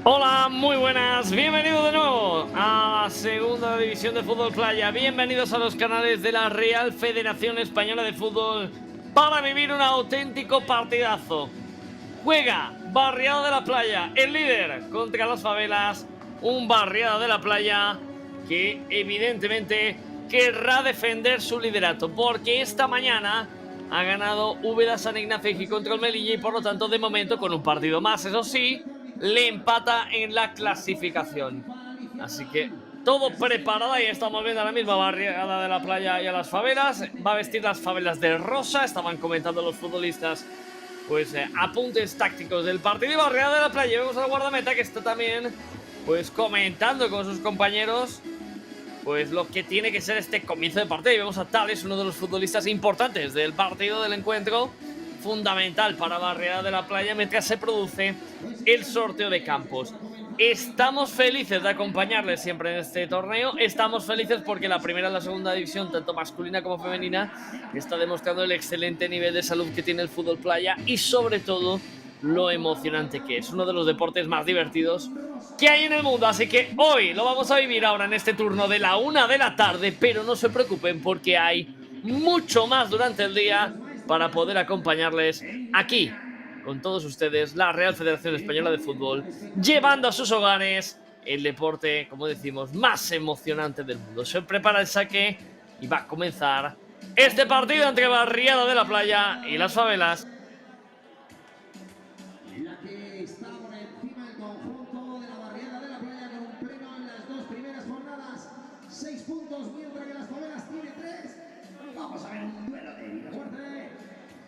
Hola, muy buenas, bienvenidos de nuevo a la segunda división de fútbol playa. Bienvenidos a los canales de la Real Federación Española de Fútbol para vivir un auténtico partidazo. Juega Barriada de la Playa, el líder contra las Favelas. Un Barriada de la Playa que evidentemente querrá defender su liderato, porque esta mañana ha ganado Úbeda San Ignacio y contra el Melilla y por lo tanto de momento con un partido más, eso sí, le empata en la clasificación. Así que todo preparado y estamos viendo a la misma Barriada de la Playa y a las Favelas. Va a vestir las Favelas de rosa, estaban comentando los futbolistas pues apuntes tácticos del partido. Y Barriada de la Playa, vemos al guardameta que está también pues comentando con sus compañeros pues lo que tiene que ser este comienzo de partido. Y vemos a Tales, uno de los futbolistas importantes del partido, del encuentro, fundamental para Barriada de la Playa mientras se produce el sorteo de campos. Estamos felices de acompañarles siempre en este torneo. Estamos felices porque la primera y la segunda división, tanto masculina como femenina, está demostrando el excelente nivel de salud que tiene el fútbol playa y sobre todo lo emocionante que es. Uno de los deportes más divertidos que hay en el mundo. Así que hoy lo vamos a vivir ahora en este turno de la 1 de la tarde, pero no se preocupen porque hay mucho más durante el día para poder acompañarles aquí con todos ustedes, la Real Federación Española de Fútbol, llevando a sus hogares el deporte, como decimos, más emocionante del mundo. Se prepara el saque y va a comenzar este partido entre Barriada de la Playa y las Favelas. La que está por encima del conjunto de la Barriada de la Playa con un pleno en las dos primeras jornadas, 6 puntos, mientras que las Favelas tiene 3. Vamos a ver un duelo de vida fuerte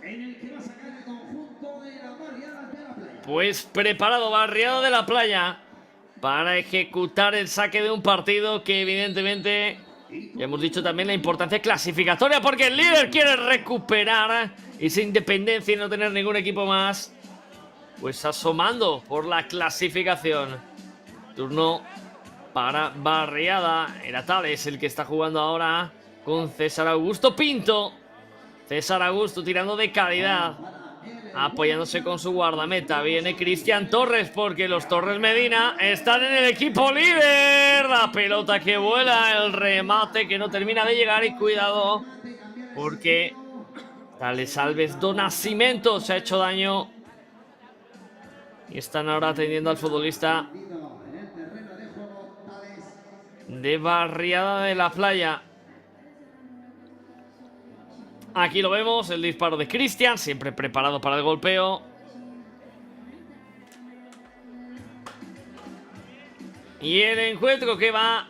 en el que va a sacar el conjunto de la Barriada de la Playa. Pues preparado Barriada de la Playa para ejecutar el saque de un partido que evidentemente ya hemos dicho también la importancia clasificatoria, porque el líder quiere recuperar esa independencia y no tener ningún equipo más pues asomando por la clasificación. Turno para Barriada. Era Tales el que está jugando ahora con César Augusto Pinto. César Augusto tirando de calidad, apoyándose con su guardameta. Viene Cristian Torres porque los Torres Medina están en el equipo líder. La pelota que vuela, el remate que no termina de llegar y cuidado porque Tales Alves do Nascimento se ha hecho daño. Y están ahora atendiendo al futbolista de Barriada de la Playa. Aquí lo vemos, el disparo de Cristian, siempre preparado para el golpeo. Y el encuentro que va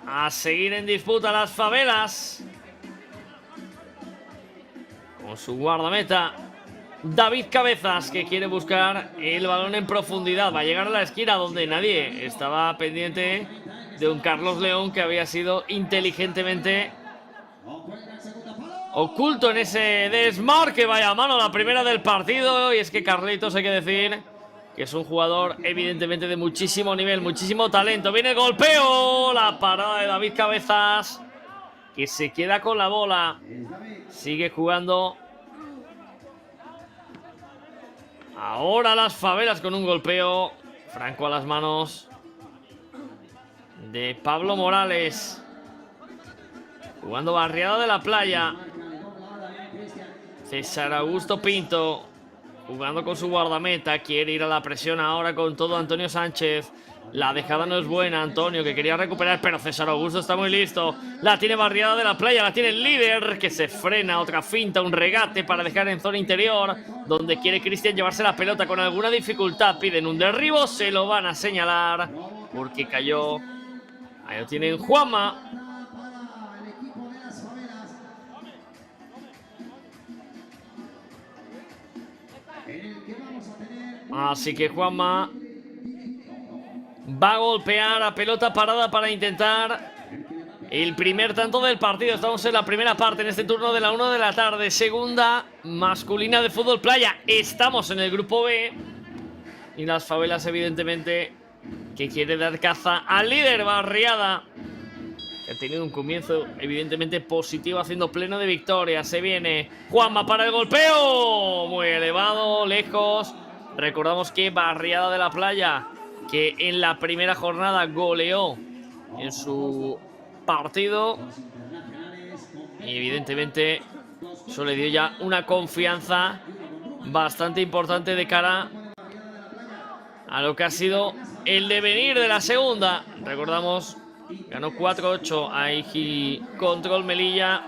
a seguir en disputa las Favelas. Con su guardameta David Cabezas, que quiere buscar el balón en profundidad. Va a llegar a la esquina donde nadie estaba pendiente de un Carlos León que había sido inteligentemente oculto en ese desmarque. Vaya mano, la primera del partido. Y es que Carlitos, hay que decir que es un jugador evidentemente de muchísimo nivel, muchísimo talento. Viene el golpeo, la parada de David Cabezas, que se queda con la bola. Sigue jugando ahora las Favelas con un golpeo franco a las manos de Pablo Morales. Jugando Barriada de la Playa. César Augusto Pinto jugando con su guardameta. Quiere ir a la presión ahora con todo Antonio Sánchez. La dejada no es buena, Antonio, que quería recuperar, pero César Augusto está muy listo. La tiene Barriada de la Playa, la tiene el líder, que se frena. Otra finta, un regate para dejar en zona interior, donde quiere Cristian llevarse la pelota con alguna dificultad. Piden un derribo, se lo van a señalar porque cayó. Ahí lo tienen Juanma. Así que Juanma va a golpear a pelota parada para intentar el primer tanto del partido. Estamos en la primera parte en este turno de la 1 de la tarde. Segunda masculina de fútbol playa. Estamos en el grupo B. Y las Favelas evidentemente que quiere dar caza al líder Barriada, que ha tenido un comienzo evidentemente positivo, haciendo pleno de victoria. Se viene Juanma para el golpeo. Muy elevado, lejos. Recordamos que Barriada de la Playa que en la primera jornada goleó en su partido. Y evidentemente eso le dio ya una confianza bastante importante de cara a lo que ha sido el devenir de la segunda. Recordamos, ganó 4-8 a IG Control Melilla.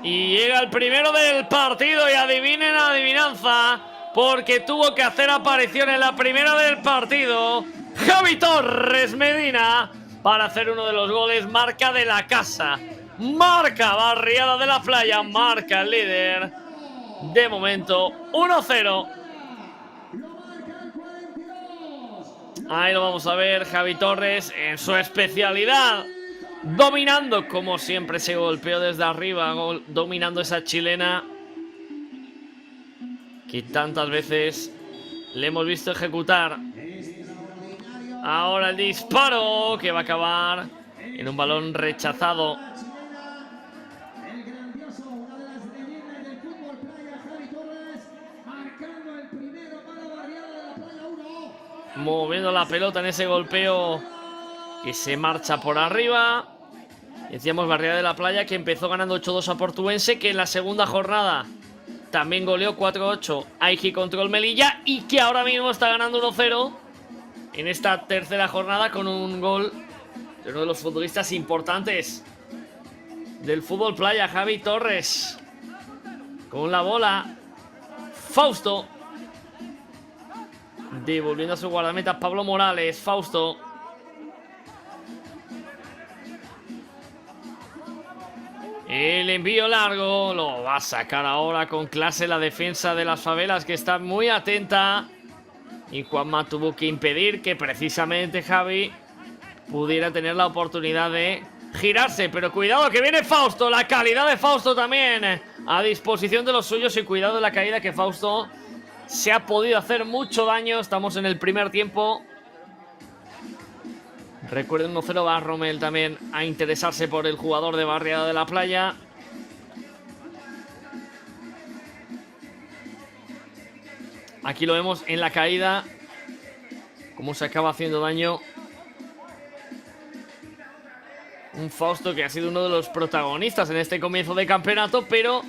Y llega el primero del partido y adivinen la adivinanza, porque tuvo que hacer aparición en la primera del partido Javi Torres Medina para hacer uno de los goles. Marca de la casa, marca Barriada de la Playa, marca el líder. De momento 1-0. Ahí lo vamos a ver, Javi Torres en su especialidad, dominando como siempre ese golpeo desde arriba, dominando esa chilena que tantas veces le hemos visto ejecutar. Ahora el disparo que va a acabar en un balón rechazado. Moviendo la pelota en ese golpeo que se marcha por arriba. Decíamos Barriada de la Playa, que empezó ganando 8-2 a Portuense, que en la segunda jornada también goleó 4-8 a IG Control Melilla y que ahora mismo está ganando 1-0 en esta tercera jornada con un gol de uno de los futbolistas importantes del fútbol playa, Javi Torres. Con la bola, Fausto. Devolviendo a su guardameta Pablo Morales. Fausto. El envío largo lo va a sacar ahora con clase la defensa de las Favelas, que está muy atenta. Y Juanma tuvo que impedir que precisamente Javi pudiera tener la oportunidad de girarse. Pero cuidado que viene Fausto. La calidad de Fausto también a disposición de los suyos. Y cuidado de la caída, que Fausto se ha podido hacer mucho daño. Estamos en el primer tiempo. Recuerden, 1-0, va Romel también a interesarse por el jugador de Barriada de la Playa. Aquí lo vemos en la caída, cómo se acaba haciendo daño. Un Fausto que ha sido uno de los protagonistas en este comienzo de campeonato, pero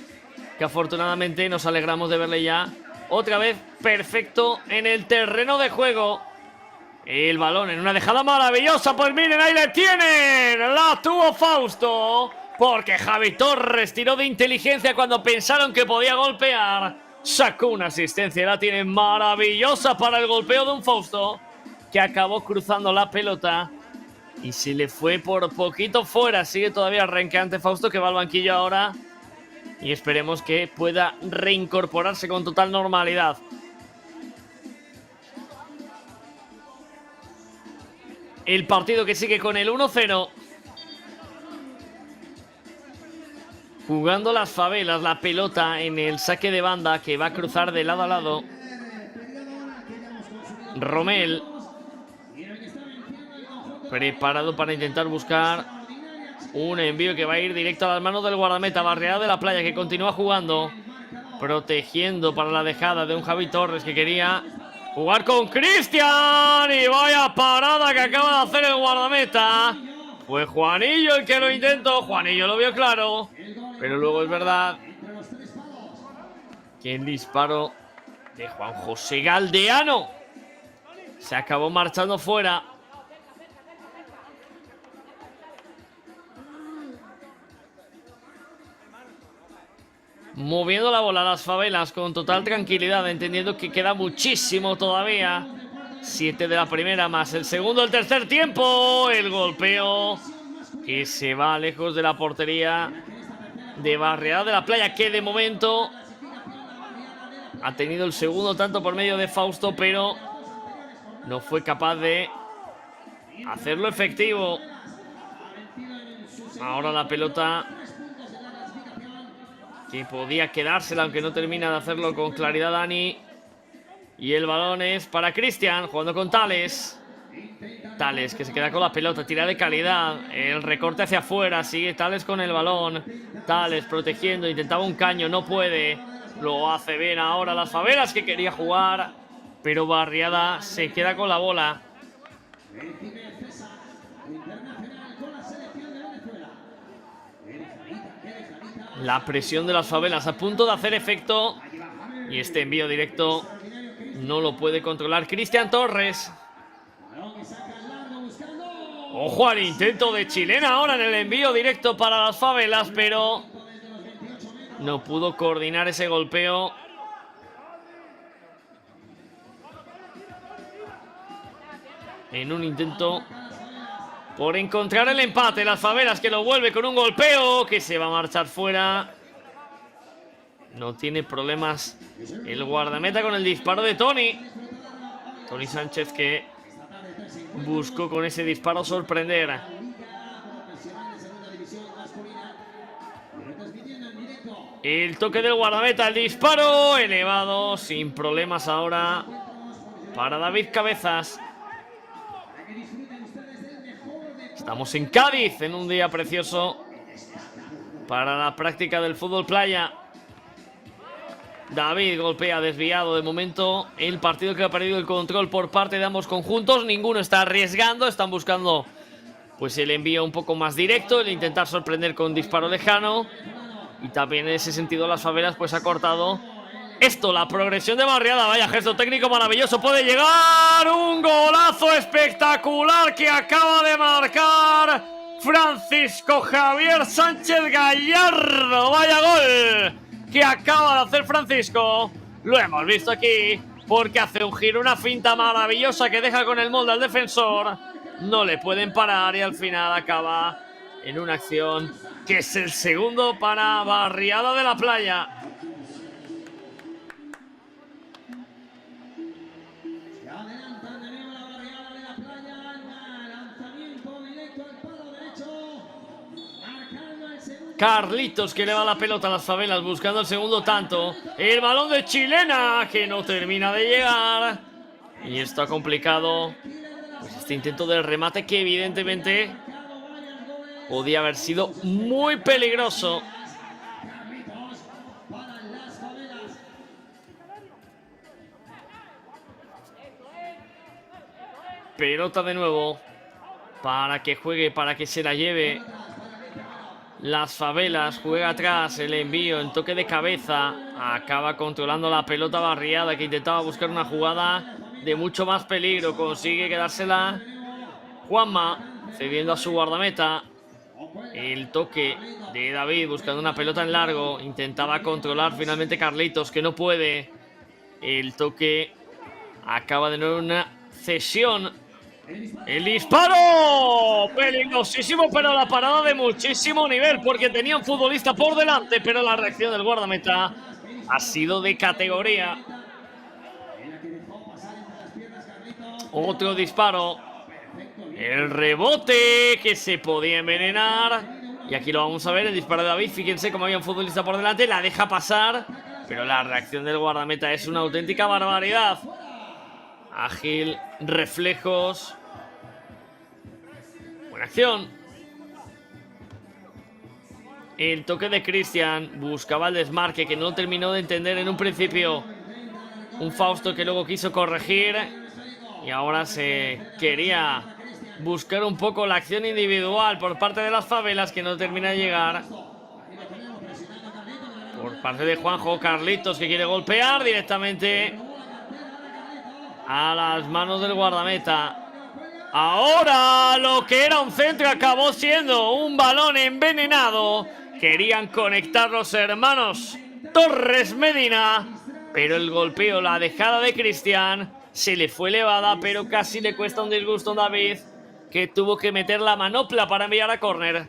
que afortunadamente nos alegramos de verle ya otra vez perfecto en el terreno de juego. El balón en una dejada maravillosa. Pues miren, ahí le tienen. La tuvo Fausto, porque Javi Torres tiró de inteligencia cuando pensaron que podía golpear. Sacó una asistencia y la tiene maravillosa para el golpeo de un Fausto, que acabó cruzando la pelota y se le fue por poquito fuera. Sigue todavía renqueante Fausto, que va al banquillo ahora. Y esperemos que pueda reincorporarse con total normalidad. El partido que sigue con el 1-0. Jugando las Favelas, la pelota en el saque de banda que va a cruzar de lado a lado. Romel, preparado para intentar buscar un envío que va a ir directo a las manos del guardameta. Barriada de la Playa, que continúa jugando, protegiendo para la dejada de un Javi Torres que quería jugar con Cristian. Y vaya parada que acaba de hacer el guardameta. Fue Juanillo el que lo intentó. Juanillo lo vio claro, pero luego es verdad que el disparo de Juan José Galdeano se acabó marchando fuera. Moviendo la bola a las Favelas con total tranquilidad, entendiendo que queda muchísimo todavía. 7 de la primera más el segundo, el tercer tiempo. El golpeo que se va lejos de la portería de Barriada de la Playa, que de momento ha tenido el segundo tanto por medio de Fausto, pero no fue capaz de hacerlo efectivo. Ahora la pelota que podía quedársela, aunque no termina de hacerlo con claridad Dani. Y el balón es para Cristian, jugando con Tales. Tales, que se queda con la pelota, tira de calidad. El recorte hacia afuera, sigue Tales con el balón. Tales protegiendo, intentaba un caño, no puede. Lo hace bien ahora las Favelas, que quería jugar, pero Barriada se queda con la bola. César, internacional con la selección de Venezuela. La presión de las favelas a punto de hacer efecto. Y este envío directo no lo puede controlar Cristian Torres. Ojo al intento de Chilena ahora en el envío directo para las favelas, pero no pudo coordinar ese golpeo. En un intento por encontrar el empate, las favelas, que lo vuelve con un golpeo que se va a marchar fuera. No tiene problemas el guardameta con el disparo de Tony Sánchez, que buscó con ese disparo sorprender. El toque del guardameta, el disparo elevado, sin problemas ahora para David Cabezas. Estamos en Cádiz, en un día precioso para la práctica del fútbol playa. David golpea desviado. De momento el partido que ha perdido el control por parte de ambos conjuntos. Ninguno está arriesgando, están buscando pues el envío un poco más directo, el intentar sorprender con disparo lejano. Y también en ese sentido las favelas pues ha cortado esto, la progresión de Barriada. Vaya gesto técnico maravilloso, puede llegar un golazo espectacular que acaba de marcar Francisco Javier Sánchez Gallardo. Vaya gol que acaba de hacer Francisco. Lo hemos visto aquí porque hace un giro, una finta maravillosa que deja con el molde al defensor. No le pueden parar y al final acaba en una acción que es el segundo para Barriada de la Playa. Carlitos que le va la pelota a las favelas buscando el segundo tanto. El balón de Chilena que no termina de llegar. Y está complicado pues este intento del remate que evidentemente podía haber sido muy peligroso. Pelota de nuevo para que juegue, para que se la lleve las favelas. Juega atrás, el envío en toque de cabeza. Acaba controlando la pelota Barriada, que intentaba buscar una jugada de mucho más peligro. Consigue quedársela Juanma, cediendo a su guardameta. El toque de David buscando una pelota en largo. Intentaba controlar finalmente Carlitos, que no puede. El toque acaba de nuevo una cesión. El disparo peligrosísimo, pero la parada de muchísimo nivel, porque tenía un futbolista por delante, pero la reacción del guardameta ha sido de categoría. Otro disparo. El rebote que se podía envenenar. Y aquí lo vamos a ver, el disparo de David. Fíjense cómo había un futbolista por delante, la deja pasar, pero la reacción del guardameta es una auténtica barbaridad. Ágil, reflejos. Buena acción. El toque de Cristian. Buscaba el desmarque, que no terminó de entender en un principio. Un Fausto que luego quiso corregir. Y ahora se quería buscar un poco la acción individual por parte de las favelas, que no termina de llegar. Por parte de Juanjo, Carlitos, que quiere golpear directamente a las manos del guardameta. Ahora lo que era un centro acabó siendo un balón envenenado. Querían conectar los hermanos Torres Medina, pero el golpeo, la dejada de Cristian, se le fue elevada, pero casi le cuesta un disgusto a David, que tuvo que meter la manopla para enviar a córner.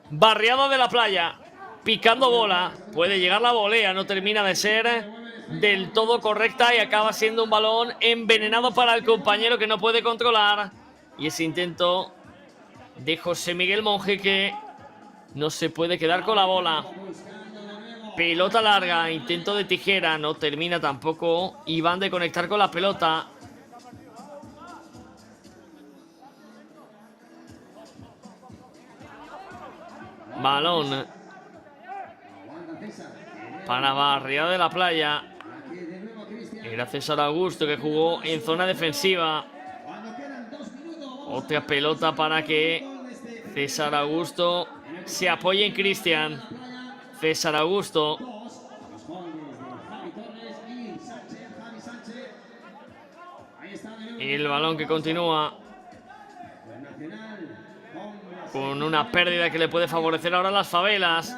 Barriada de la Playa, picando bola, puede llegar la volea, no termina de ser del todo correcta y acaba siendo un balón envenenado para el compañero, que no puede controlar. Y ese intento de José Miguel Monje, que no se puede quedar con la bola. Pelota larga, intento de tijera, no termina tampoco Iván de conectar con la pelota. Balón para Barriada de la Playa. Era César Augusto, que jugó en zona defensiva. Otra pelota para que César Augusto se apoye en Cristian. César Augusto. Y el balón que continúa con una pérdida que le puede favorecer ahora a las favelas.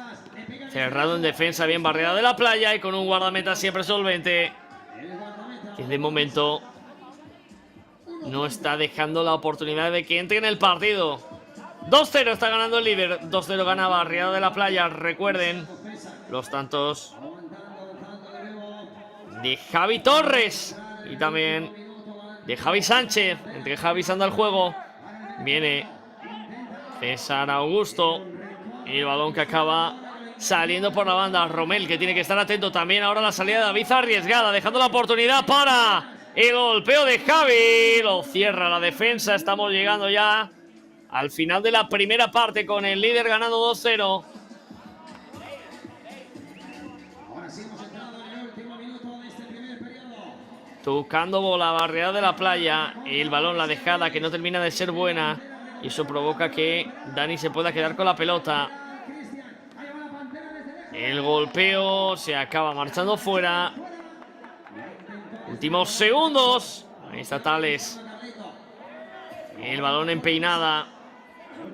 Cerrado en defensa, bien barrera de la playa y con un guardameta siempre solvente, que de momento no está dejando la oportunidad de que entre en el partido. 2-0 está ganando el líder. 2-0 gana Barriada de la Playa. Recuerden los tantos de Javi Torres y también de Javi Sánchez. Entre Javi anda el juego. Viene César Augusto. Y el balón que acaba saliendo por la banda. Romel, que tiene que estar atento también. Ahora la salida de David arriesgada, dejando la oportunidad para el golpeo de Javi. Lo cierra la defensa. Estamos llegando ya al final de la primera parte con el líder ganando 2-0. Tocando bola, Barriada de la Playa. El balón, la dejada que no termina de ser buena. Y eso provoca que Dani se pueda quedar con la pelota. El golpeo se acaba marchando fuera. Últimos segundos. Ahí está Tales. El balón en peinada.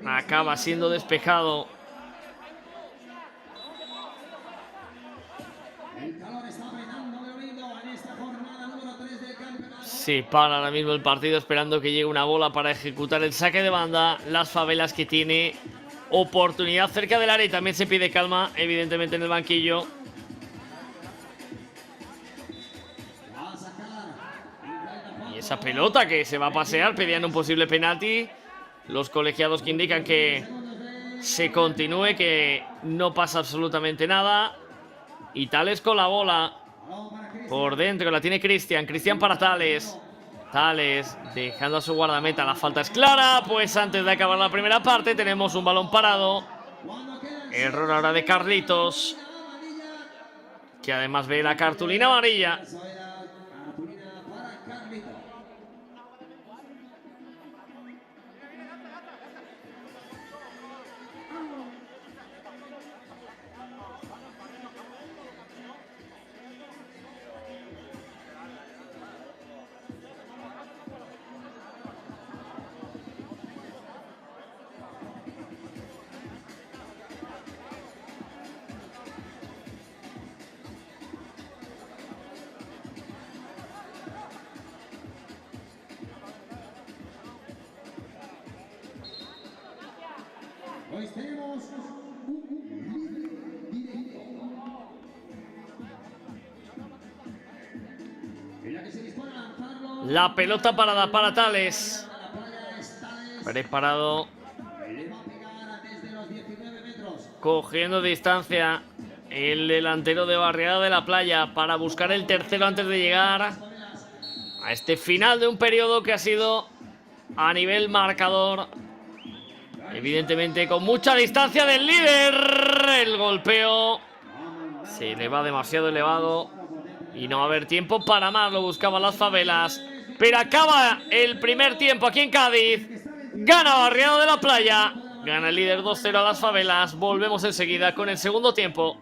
Acaba siendo despejado. Se para ahora mismo el partido esperando que llegue una bola para ejecutar el saque de banda. Las favelas, que tiene oportunidad cerca del área, y también se pide calma evidentemente en el banquillo. Y esa pelota que se va a pasear, pedían un posible penalti. Los colegiados que indican que se continúe, que no pasa absolutamente nada. Y Tales con la bola por dentro, la tiene Cristian. Cristian para Tales. Tales dejando a su guardameta. La falta es clara. Pues antes de acabar la primera parte tenemos un balón parado. Error ahora de Carlitos, que además ve la cartulina amarilla. La pelota parada para Tales. Preparado. Cogiendo distancia el delantero de Barriada de la Playa para buscar el tercero antes de llegar a este final de un periodo que ha sido, a nivel marcador, evidentemente con mucha distancia del líder. El golpeo se le va demasiado elevado y no va a haber tiempo para más. Lo buscaban las favelas, pero acaba el primer tiempo aquí en Cádiz. Gana Barriada de la Playa. Gana el líder 2-0 a las favelas. Volvemos enseguida con el segundo tiempo.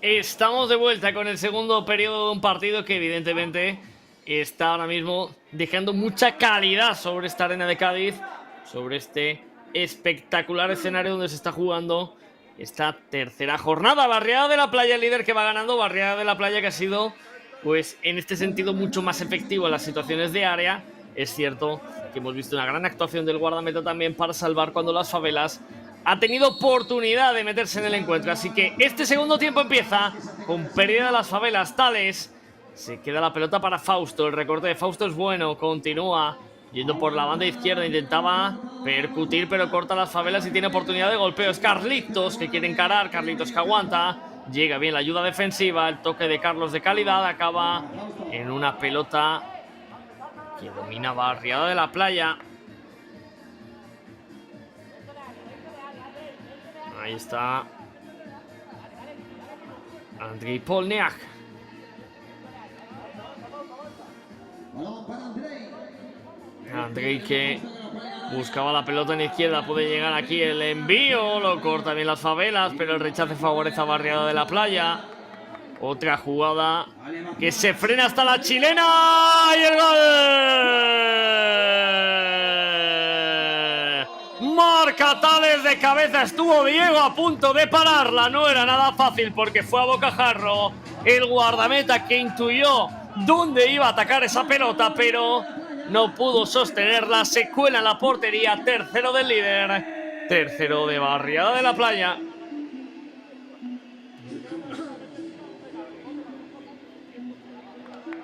Estamos de vuelta con el segundo periodo de un partido que evidentemente está ahora mismo dejando mucha calidad sobre esta arena de Cádiz, sobre este espectacular escenario donde se está jugando esta tercera jornada. Barriada de la Playa, el líder que va ganando. Barriada de la Playa que ha sido, pues en este sentido, mucho más efectivo en las situaciones de área. Es cierto que hemos visto una gran actuación del guardameta también para salvar cuando las Favelas ha tenido oportunidad de meterse en el encuentro. Así que este segundo tiempo empieza con pérdida de las Favelas. Tales, se queda la pelota para Fausto. El recorte de Fausto es bueno, continúa yendo por la banda izquierda, intentaba percutir pero corta las Favelas y tiene oportunidad de golpeo. Es Carlitos que quiere encarar, Carlitos que aguanta, llega bien la ayuda defensiva, el toque de Carlos de calidad, acaba en una pelota que domina Barriada de la Playa. Ahí está Andrei Polniak. Andrei que buscaba la pelota en izquierda, puede llegar aquí el envío, lo corta bien las Favelas, pero el rechace favorece a Barriada de la Playa. Otra jugada que se frena hasta la chilena y el gol. Marca Tales de cabeza, estuvo Diego a punto de pararla, no era nada fácil porque fue a bocajarro el guardameta que intuyó dónde iba a atacar esa pelota, pero no pudo sostenerla, se cuela en la portería. Tercero del líder, tercero de Barriada de la Playa.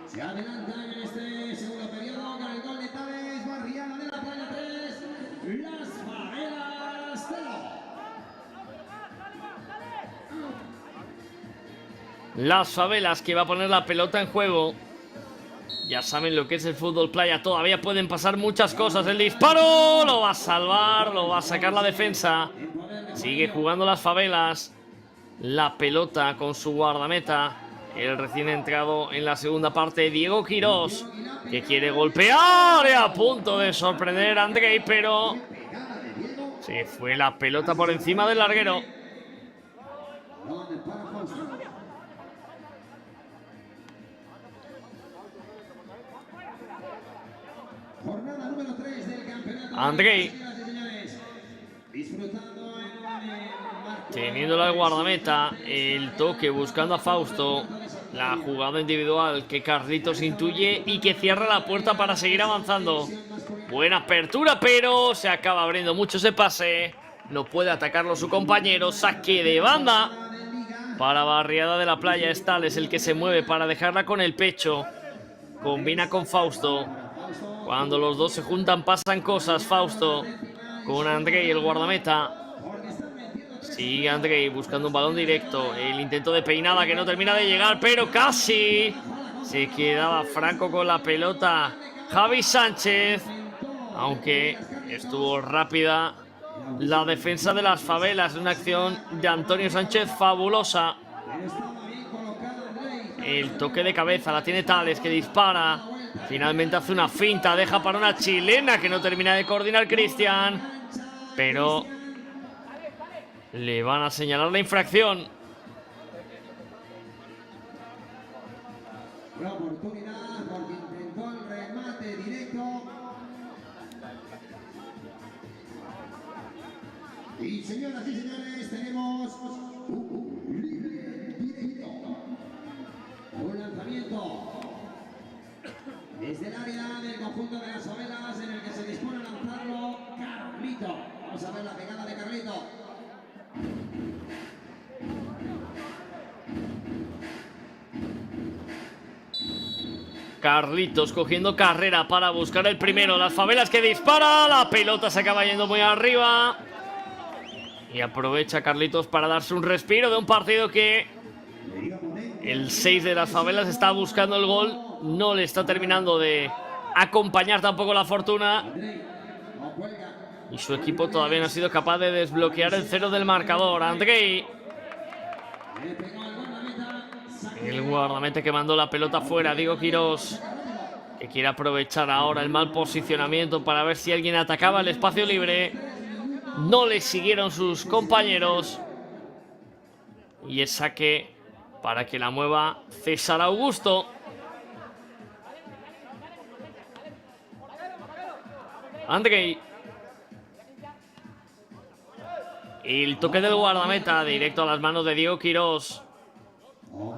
Se adelantan en este segundo periodo con el gol de Tales. Barriada de la Playa 3, las Favelas 0. Las Favelas que va a poner la pelota en juego. Ya saben lo que es el fútbol playa, todavía pueden pasar muchas cosas. El disparo lo va a salvar, lo va a sacar la defensa. Sigue jugando las Favelas. La pelota con su guardameta, el recién entrado en la segunda parte, Diego Quirós, que quiere golpear y a punto de sorprender a Andrei, pero se fue la pelota por encima del larguero. Jornada número 3 del campeonato. Andrei, teniéndolo al guardameta, el toque buscando a Fausto, la jugada individual que Carlitos intuye y que cierra la puerta para seguir avanzando. Buena apertura, pero se acaba abriendo mucho ese pase. No puede atacarlo su compañero. Saque de banda para Barriada de la Playa. Es Tales el que se mueve para dejarla con el pecho. Combina con Fausto. Cuando los dos se juntan pasan cosas. Fausto con Andrei, el guardameta. Sigue Andrei buscando un balón directo. El intento de peinada que no termina de llegar, pero casi. Se quedaba franco con la pelota Javi Sánchez, aunque estuvo rápida la defensa de las Favelas. Una acción de Antonio Sánchez fabulosa. El toque de cabeza la tiene Tales, que dispara. Finalmente hace una finta, deja para una chilena que no termina de coordinar Cristian, pero le van a señalar la infracción. La oportunidad porque intentó el remate directo. Y señoras y señores, tenemos un libre directo. Un lanzamiento desde el área del conjunto de las Favelas, en el que se dispone a lanzarlo Carlito. Vamos a ver la pegada de Carlito. Carlitos cogiendo carrera para buscar el primero. Las Favelas que dispara. La pelota se acaba yendo muy arriba. Y aprovecha Carlitos para darse un respiro de un partido que el 6 de las Favelas está buscando el gol. No le está terminando de acompañar tampoco la fortuna. Y su equipo todavía no ha sido capaz de desbloquear el cero del marcador. Andrei, el guardameta que mandó la pelota fuera. Diego Quirós, que quiere aprovechar ahora el mal posicionamiento para ver si alguien atacaba el espacio libre. No le siguieron sus compañeros. Y es saque para que la mueva César Augusto. Andrei. El toque del guardameta directo a las manos de Diego Quirós.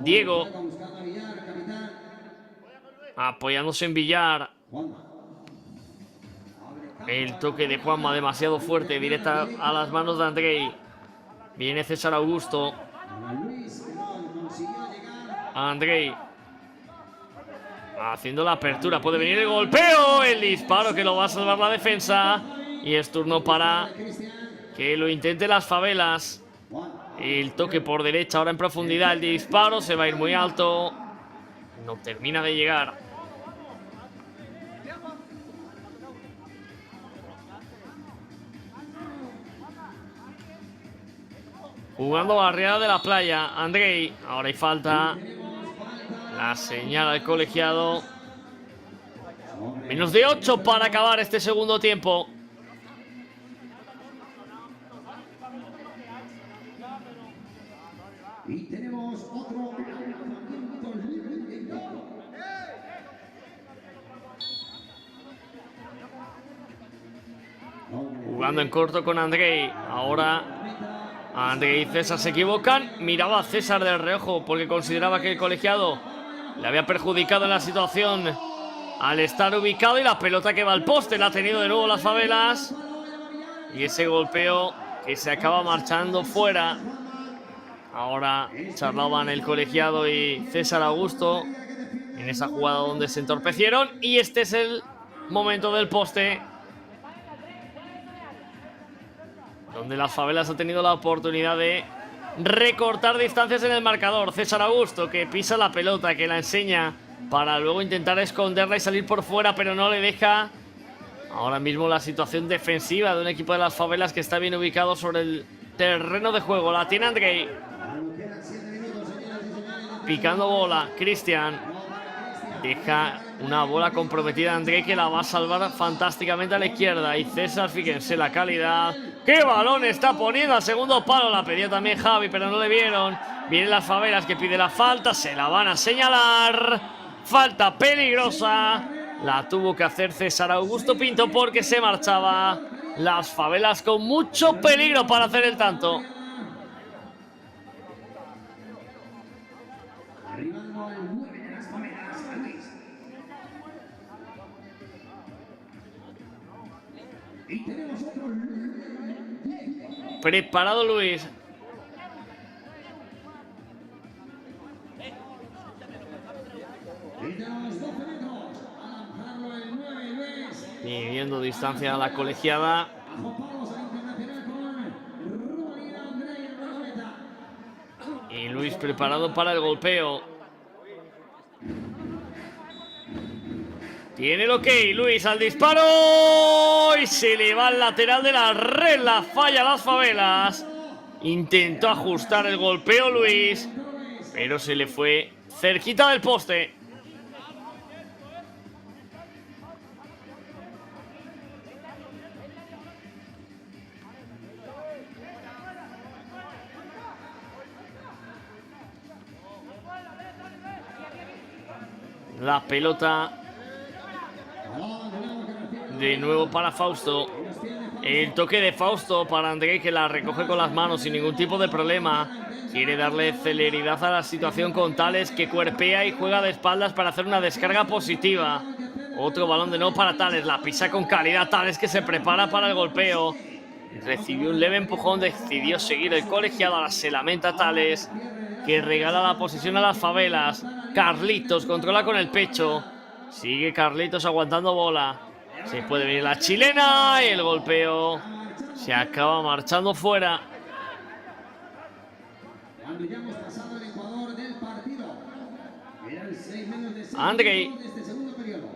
Diego apoyándose en Villar. El toque de Juanma demasiado fuerte, directa a las manos de Andrei. Viene César Augusto. Andrei haciendo la apertura, puede venir el golpeo, el disparo que lo va a salvar la defensa. Y es turno para que lo intente Las Favelas. El toque por derecha ahora en profundidad, el disparo se va a ir muy alto. No termina de llegar. Jugando barriada de la playa, Andrei. Ahora hay falta. La señala el colegiado. Menos de 8 para acabar este segundo tiempo. Y tenemos otro. Jugando en corto con Andrei. Ahora Andrei y César se equivocan. Miraba a César de reojo porque consideraba que el colegiado le había perjudicado en la situación al estar ubicado. Y la pelota que va al poste la ha tenido de nuevo Las Favelas. Y ese golpeo que se acaba marchando fuera. Ahora charlaban el colegiado y César Augusto en esa jugada donde se entorpecieron. Y este es el momento del poste, donde Las Favelas ha tenido la oportunidad de recortar distancias en el marcador. César Augusto que pisa la pelota, que la enseña para luego intentar esconderla y salir por fuera, pero no le deja. Ahora mismo la situación defensiva de un equipo de Las Favelas que está bien ubicado sobre el terreno de juego. La tiene Andrei. Picando bola, Cristian. Deja una bola comprometida Andrei, que la va a salvar fantásticamente a la izquierda. Y César, fíjense la calidad. ¡Qué balón está poniendo al segundo palo! La pedía también Javi, pero no le vieron. Vienen Las Favelas que pide la falta. Se la van a señalar. Falta peligrosa. La tuvo que hacer César Augusto Pinto porque se marchaba. Las Favelas con mucho peligro para hacer el tanto. Arribando el 9 de Las Favelas, Luis. Y tenemos otro. Preparado Luis. Midiendo distancia a la colegiada. Y Luis preparado para el golpeo. Tiene el ok, Luis al disparo. Y se le va al lateral de la red. La falla Las Favelas. Intentó ajustar el golpeo Luis, pero se le fue cerquita del poste. La pelota de nuevo para Fausto. El toque de Fausto para Andrei, que la recoge con las manos sin ningún tipo de problema. Quiere darle celeridad a la situación con Tales, que cuerpea y juega de espaldas para hacer una descarga positiva. Otro balón de nuevo para Tales. La pisa con calidad Tales, que se prepara para el golpeo. Recibió un leve empujón, decidió seguir el colegiado. Ahora se lamenta Tales, que regala la posición a Las Favelas. Carlitos controla con el pecho. Sigue Carlitos aguantando bola. Se puede venir la chilena y el golpeo se acaba marchando fuera. Cuando ya hemos pasado el Ecuador del partido. Eran 6 menos de 6 Andrei de este segundo periodo.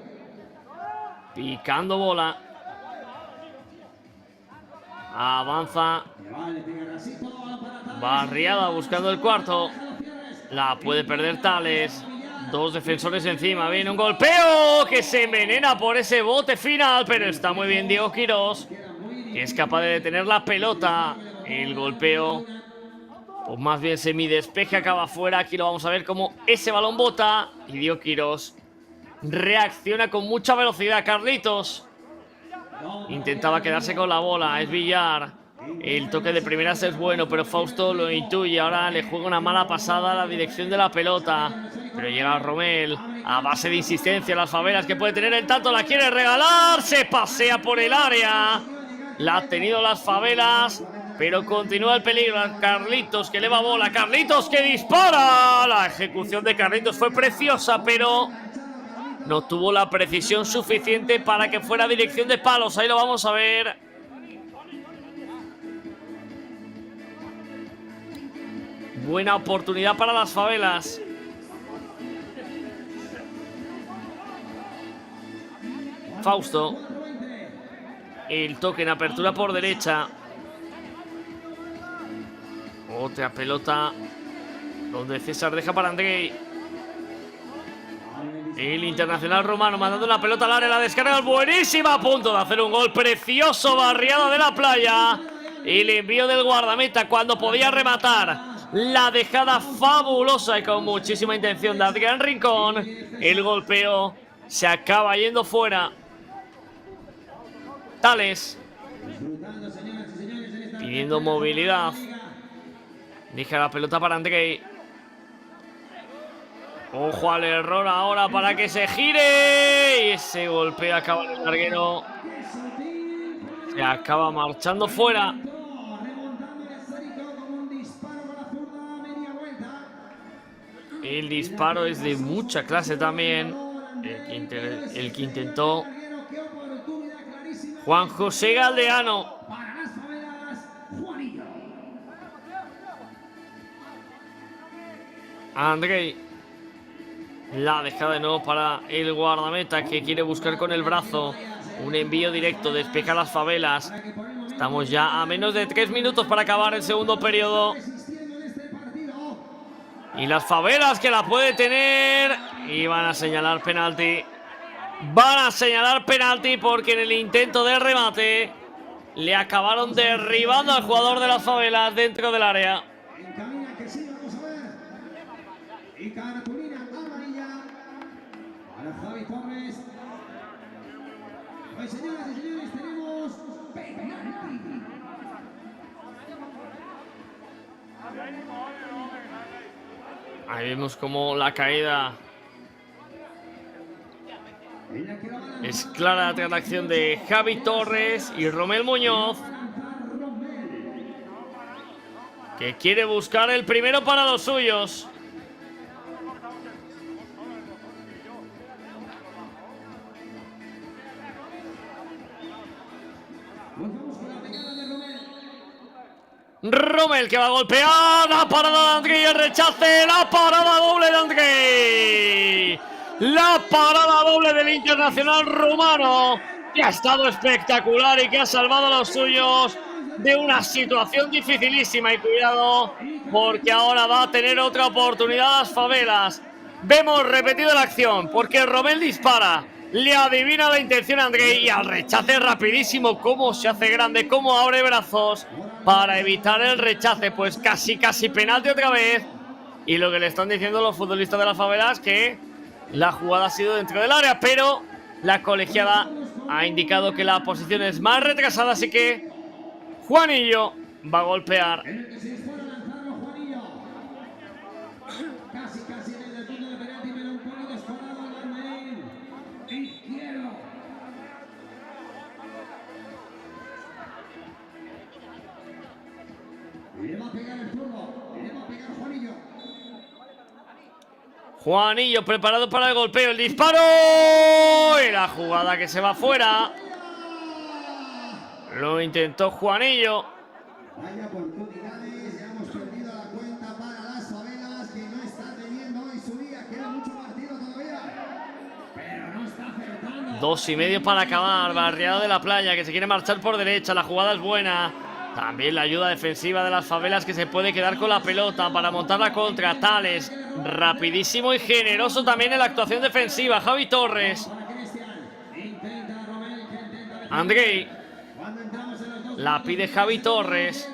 picando bola. Avanza. Barriada buscando el cuarto. La puede perder Tales. Dos defensores encima. Viene un golpeo que se envenena por ese bote final. Pero está muy bien Diego Quirós, que es capaz de detener la pelota. El golpeo pues más bien semidespeje, acaba fuera. Aquí lo vamos a ver como ese balón bota y Diego Quirós reacciona con mucha velocidad. Carlitos intentaba quedarse con la bola, es Villar. El toque de primeras es bueno, pero Fausto lo intuye. Ahora le juega una mala pasada a la dirección de la pelota, pero llega Romel a base de insistencia. Las Favelas, que puede tener el tanto, la quiere regalar, se pasea por el área. La ha tenido las Favelas, pero continúa el peligro. Carlitos, que eleva bola, Carlitos, que dispara. La ejecución de Carlitos fue preciosa, pero no tuvo la precisión suficiente para que fuera dirección de palos. Ahí lo vamos a ver. Buena oportunidad para las Favelas. Fausto. El toque en apertura por derecha. Otra pelota donde César deja para Andrei. El internacional romano mandando una pelota al área. La descarga buenísima, a punto de hacer un gol precioso. Barriada de la Playa. El envío del guardameta cuando podía rematar. La dejada fabulosa y con muchísima intención de Adrián Rincón. El golpeo se acaba yendo fuera. Tales pidiendo movilidad. Deja la pelota para Andrei. Ojo al error ahora para que se gire. Y ese golpeo acaba en el larguero. Se acaba marchando fuera. El disparo es de mucha clase también. El que intentó Juan José Galdeano. Andrei. La dejada de nuevo para el guardameta, que quiere buscar con el brazo un envío directo, despeja las Favelas. Estamos ya a menos de 3 minutos para acabar el segundo periodo. Y las Favelas, que la puede tener. Y van a señalar penalti. Van a señalar penalti porque en el intento de remate le acabaron derribando al jugador de las Favelas dentro del área. Y cartulina amarilla para Javi Torres. Pues señoras y señores, tenemos penalti. Ahí vemos como la caída es clara, tras la acción de Javi Torres y Romel Muñoz, que quiere buscar el primero para los suyos. Romel, que va a golpear. La parada de Andrei, el rechace. La parada doble de Andrei. La parada doble del internacional rumano, que ha estado espectacular y que ha salvado a los suyos de una situación dificilísima. Y cuidado, porque ahora va a tener otra oportunidad las Favelas. Vemos repetido la acción, porque Romel dispara. Le adivina la intención a Andrei y al rechace rapidísimo. Cómo se hace grande, cómo abre brazos para evitar el rechace. Pues casi penalti otra vez. Y lo que le están diciendo los futbolistas de las Favelas, que la jugada ha sido dentro del área, pero la colegiada ha indicado que la posición es más retrasada, así que Juanillo va a golpear. Casi en el punto de penalti, pero un poco descolado al Armaín izquierdo. Le va a pegar el turno, le va a pegar Juanillo. Juanillo preparado para el golpeo, el disparo y la jugada que se va fuera. Lo intentó Juanillo. Vaya oportunidades, ya hemos perdido la cuenta para las Favelas, que no están teniendo hoy su día. Queda mucho partido todavía, pero no está acertando. 2:30 para acabar. Barriada de la Playa, que se quiere marchar por derecha. La jugada es buena. También la ayuda defensiva de las Favelas, que se puede quedar con la pelota para montar la contra. Tales, rapidísimo y generoso también en la actuación defensiva. Javi Torres. Andrei. La pide Javi Torres.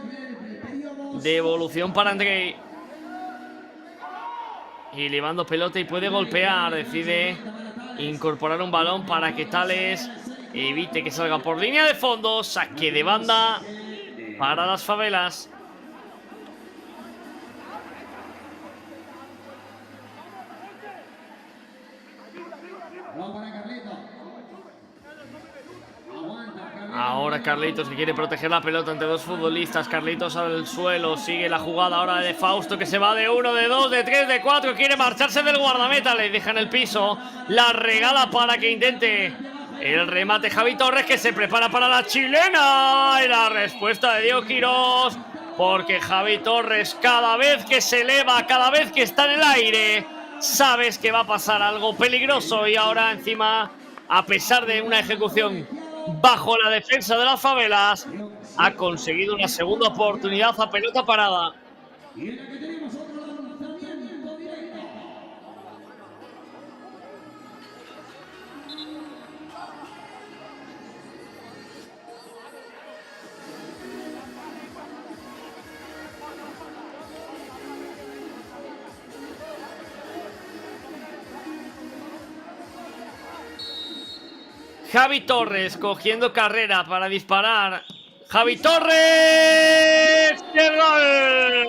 Devolución para Andrei. Y llevando pelota y puede golpear. Decide incorporar un balón para que Tales evite que salga por línea de fondo. Saque de banda para las Favelas. Ahora Carlitos, que quiere proteger la pelota ante dos futbolistas. Carlitos al suelo, sigue la jugada ahora de Fausto, que se va de 1, de 2, de 3, de 4. Quiere marcharse del guardameta, le deja en el piso. La regala para que intente el remate Javi Torres, que se prepara para la chilena. Y la respuesta de Diego Quirós, porque Javi Torres, cada vez que se eleva, cada vez que está en el aire, sabes que va a pasar algo peligroso. Y ahora encima, a pesar de una ejecución bajo la defensa de las Favelas, ha conseguido una segunda oportunidad a pelota parada. Y en la que tenemos otro lanzamiento directo. Javi Torres cogiendo carrera para disparar. Javi Torres. ¡Qué gol!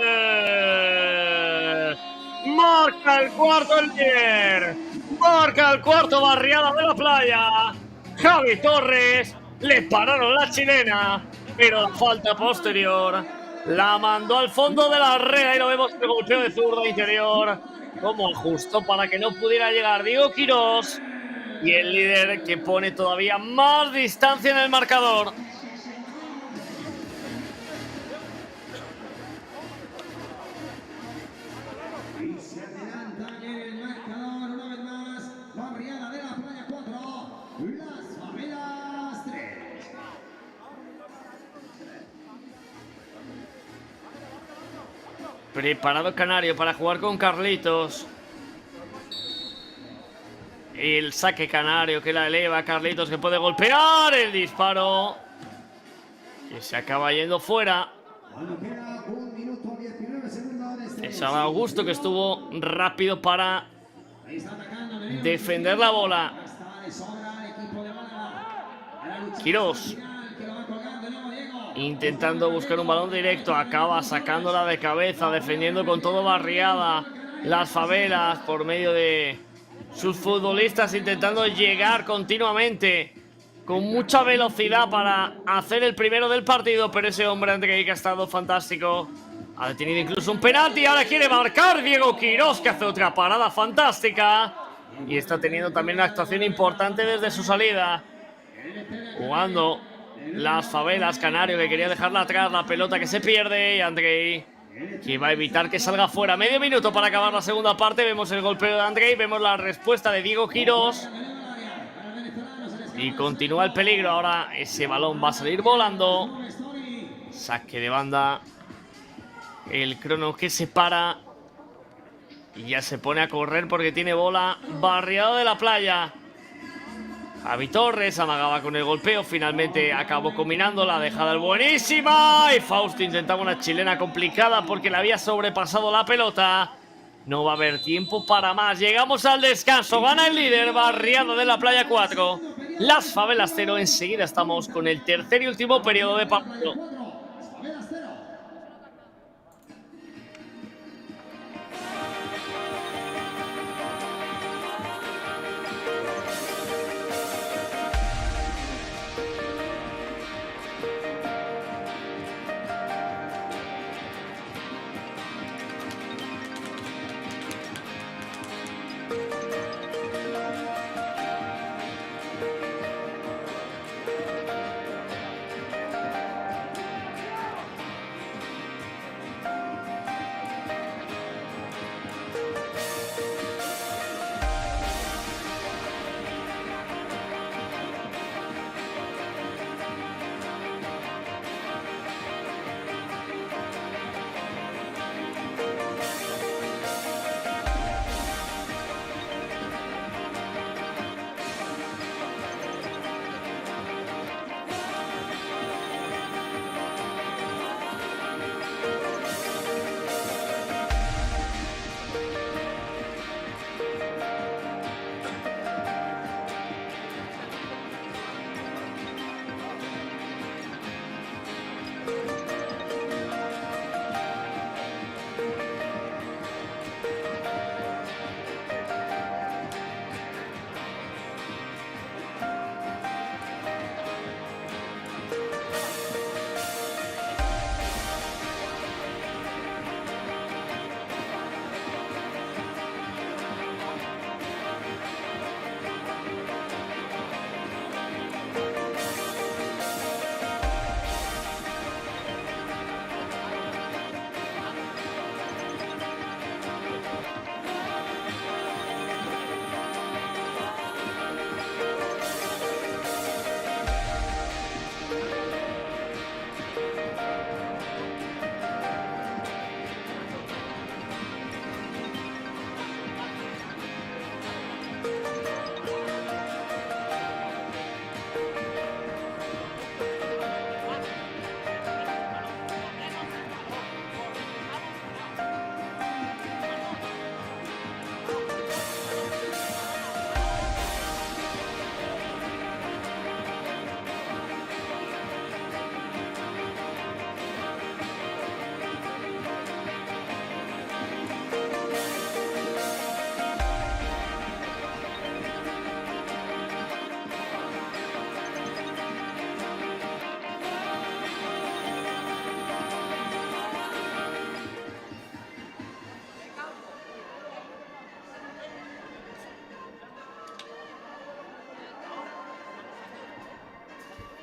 Marca el cuarto el líder. Marca el cuarto Barriada de la Playa. Javi Torres. Le pararon la chilena, pero la falta posterior la mandó al fondo de la red. Y lo vemos, el golpeo de zurda interior, como ajustó para que no pudiera llegar Diego Quirós. Y el líder, que pone todavía más distancia en el marcador. Y se adelanta en el marcador una vez más. Barriada de la Playa 4, las Favelas 3. Preparado Canario para jugar con Carlitos. El saque Canario, que la eleva. Carlitos, que puede golpear. El disparo, que se acaba yendo fuera. Cuando queda 1 minuto 19 segundos de este. Es Augusto, que estuvo rápido para Ahí está atacando Meneo. defender la bola. Está de sobra el equipo de Málaga. Quirós, Que lo va colgando Diego. intentando buscar un balón directo. Acaba sacándola de cabeza, defendiendo con todo Barriada. Las Favelas, por medio de sus futbolistas, intentando llegar continuamente con mucha velocidad para hacer el primero del partido. Pero ese hombre Andrei, que ha estado fantástico, ha detenido incluso un penalti. Ahora quiere marcar Diego Quirós, que hace otra parada fantástica. Y está teniendo también una actuación importante desde su salida. Jugando las Favelas. Canario, que quería dejarla atrás, la pelota que se pierde. Y Andrei, que va a evitar que salga fuera. Medio minuto para acabar la segunda parte. Vemos el golpeo de Andrei, vemos la respuesta de Diego Quirós. Y continúa el peligro. Ahora ese balón va a salir volando. Saque de banda. El crono, que se para. Y ya se pone a correr porque tiene bola Barriada de la Playa. Javi Torres amagaba con el golpeo. Finalmente acabó combinando. La dejada buenísima. Y Fausto intentaba una chilena complicada porque le había sobrepasado la pelota. No va a haber tiempo para más. Llegamos al descanso. Gana el líder, Barriada de la Playa 4. Las Favelas 0. Enseguida estamos con el tercer y último periodo de partido.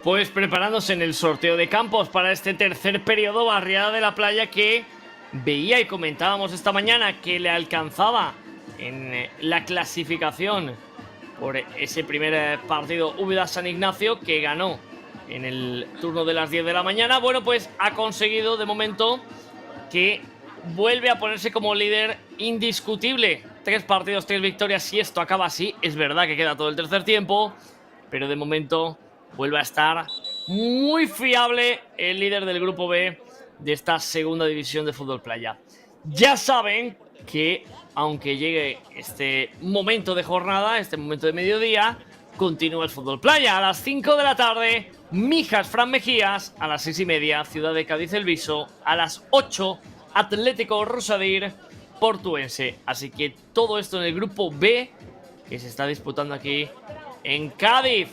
pues preparándose en el sorteo de campos para este tercer periodo. Barriada de la Playa, que veía y comentábamos esta mañana que le alcanzaba en la clasificación por ese primer partido Úbeda San Ignacio, que ganó en el turno de las 10 de la mañana. Bueno, pues ha conseguido de momento que vuelve a ponerse como líder indiscutible. 3 partidos, 3 victorias. Si esto acaba así, es verdad que queda todo el tercer tiempo, pero de momento vuelve a estar muy fiable el líder del grupo B de esta segunda división de fútbol playa. Ya saben que aunque llegue este momento de jornada, este momento de mediodía, continúa el fútbol playa. A las 5 de la tarde, Mijas Fran Mejías. A las 6:30, Ciudad de Cádiz El Viso. A las 8, Atlético Rosadir Portuense. Así que todo esto en el grupo B, que se está disputando aquí en Cádiz,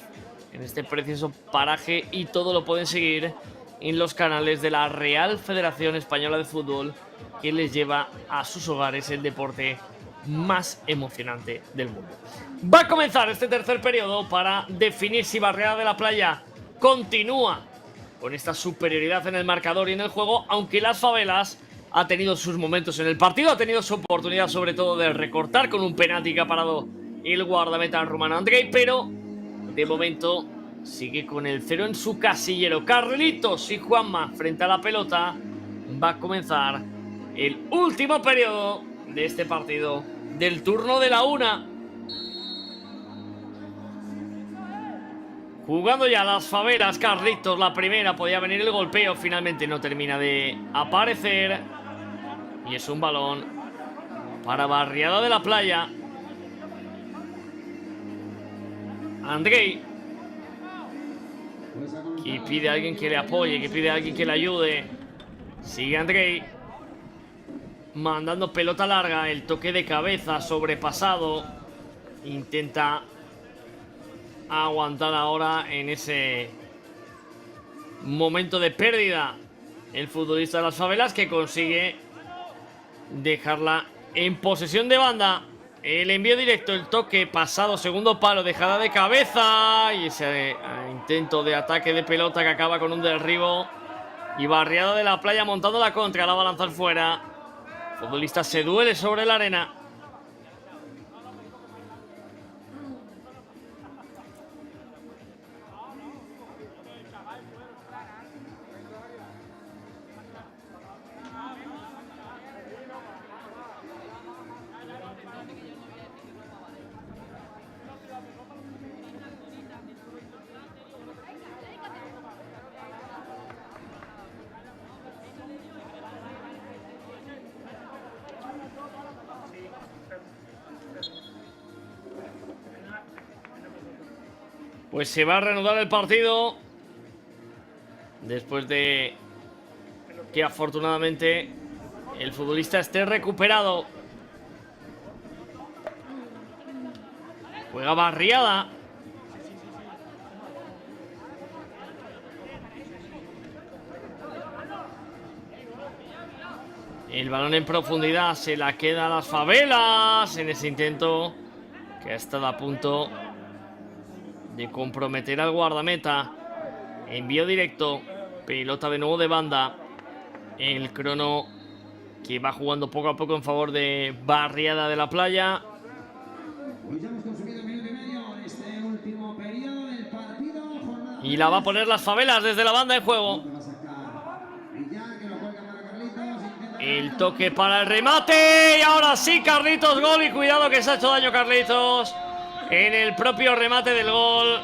en este precioso paraje, y todo lo pueden seguir en los canales de la Real Federación Española de Fútbol, que les lleva a sus hogares el deporte más emocionante del mundo. Va a comenzar este tercer periodo para definir si Barriada de la Playa continúa con esta superioridad en el marcador y en el juego, aunque Las Favelas ha tenido sus momentos en el partido, ha tenido su oportunidad sobre todo de recortar con un penalti que ha parado el guardameta rumano Andrei, pero de momento sigue con el 0 en su casillero. Carlitos y Juanma frente a la pelota. Va a comenzar el último periodo de este partido del turno de la 1. Jugando ya Las Favelas, Carlitos, la primera, podía venir el golpeo, finalmente no termina de aparecer. Y es un balón para Barriada de la Playa. Andrei, que pide a alguien que le apoye, que pide a alguien que le ayude. Sigue Andrei mandando pelota larga, el toque de cabeza sobrepasado. Intenta aguantar ahora en ese momento de pérdida el futbolista de Las Favelas, que consigue dejarla en posesión de banda. El envío directo, el toque pasado, segundo palo, dejada de cabeza y ese intento de ataque de pelota que acaba con un derribo. Y Barriada de la Playa montando la contra, la va a lanzar fuera. El futbolista se duele sobre la arena. Pues se va a reanudar el partido después de que afortunadamente el futbolista esté recuperado. Juega Barriada. El balón en profundidad se la queda a Las Favelas en ese intento que ha estado a punto de comprometer al guardameta. Envío directo, pelota de nuevo de banda. El crono que va jugando poco a poco en favor de Barriada de la Playa. Pues ya hemos consumido 1 minuto y medio en este último periodo del partido. Y la va a poner Las Favelas desde la banda en juego. El toque para el remate. Y ahora sí, Carlitos, gol. Y cuidado que se ha hecho daño Carlitos en el propio remate del gol.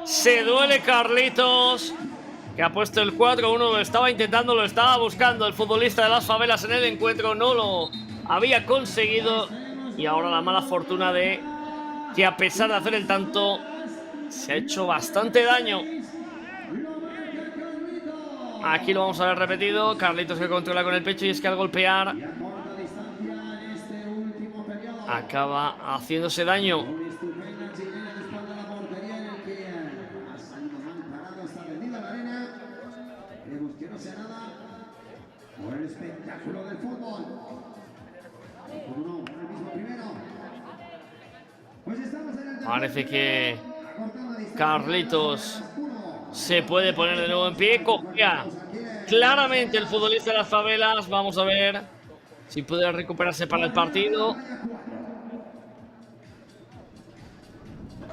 Se duele Carlitos, que ha puesto el 4-1. Lo estaba intentando, lo estaba buscando el futbolista de Las Favelas en el encuentro. No lo había conseguido. Y ahora la mala fortuna de que, a pesar de hacer el tanto, se ha hecho bastante daño. Aquí lo vamos a ver repetido. Carlitos que controla con el pecho, y es que al golpear acaba haciéndose daño. Parece que Carlitos Se puede poner de nuevo en pie. Cogea claramente el futbolista de las favelas. Vamos a ver si puede recuperarse para el partido.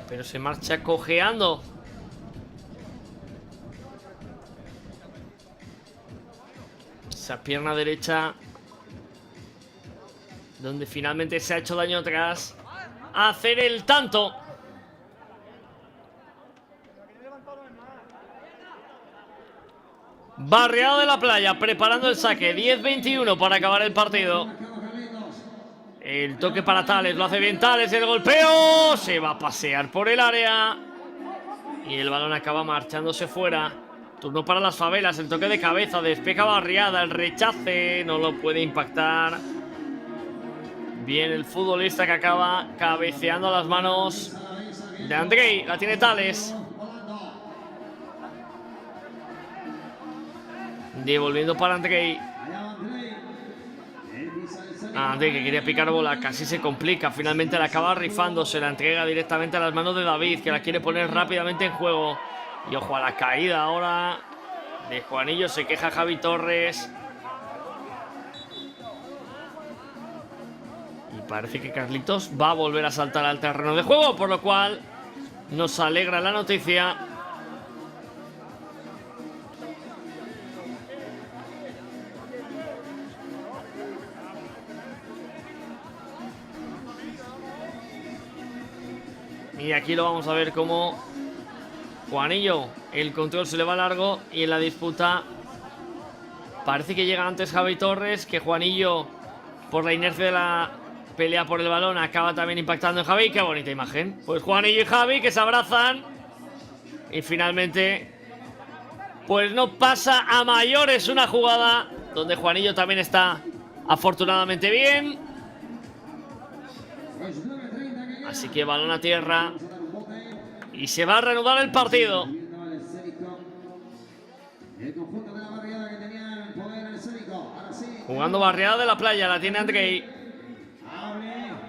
Pero se marcha cojeando. Esa pierna derecha, donde finalmente se ha hecho daño tras hacer el tanto. Barriada de la Playa preparando el saque. 10-21 para acabar el partido. El toque para Tales, lo hace bien Tales, el golpeo. Se va a pasear por el área. Y el balón acaba marchándose fuera. Turno para las favelas, el toque de cabeza, despeja Barriada, el rechace, no lo puede impactar. Bien el futbolista que acaba cabeceando a las manos de Andrei, la tiene Tales. Devolviendo para Andrei. Andrei que quería picar bola, casi se complica, finalmente la acaba rifando, se la entrega directamente a las manos de David, que la quiere poner rápidamente en juego. Y ojo a la caída ahora de Juanillo, se queja Javi Torres. Y parece que Carlitos va a volver a saltar al terreno de juego, por lo cual nos alegra la noticia. Y aquí lo vamos a ver como Juanillo, el control se le va largo y en la disputa parece que llega antes Javi Torres, que Juanillo, por la inercia de la pelea por el balón, acaba también impactando en Javi. Qué bonita imagen. Pues Juanillo y Javi que se abrazan y finalmente pues no pasa a mayores una jugada donde Juanillo también está afortunadamente bien. Así que balón a tierra y se va a reanudar el partido. Jugando Barriada de la Playa, la tiene Andrei.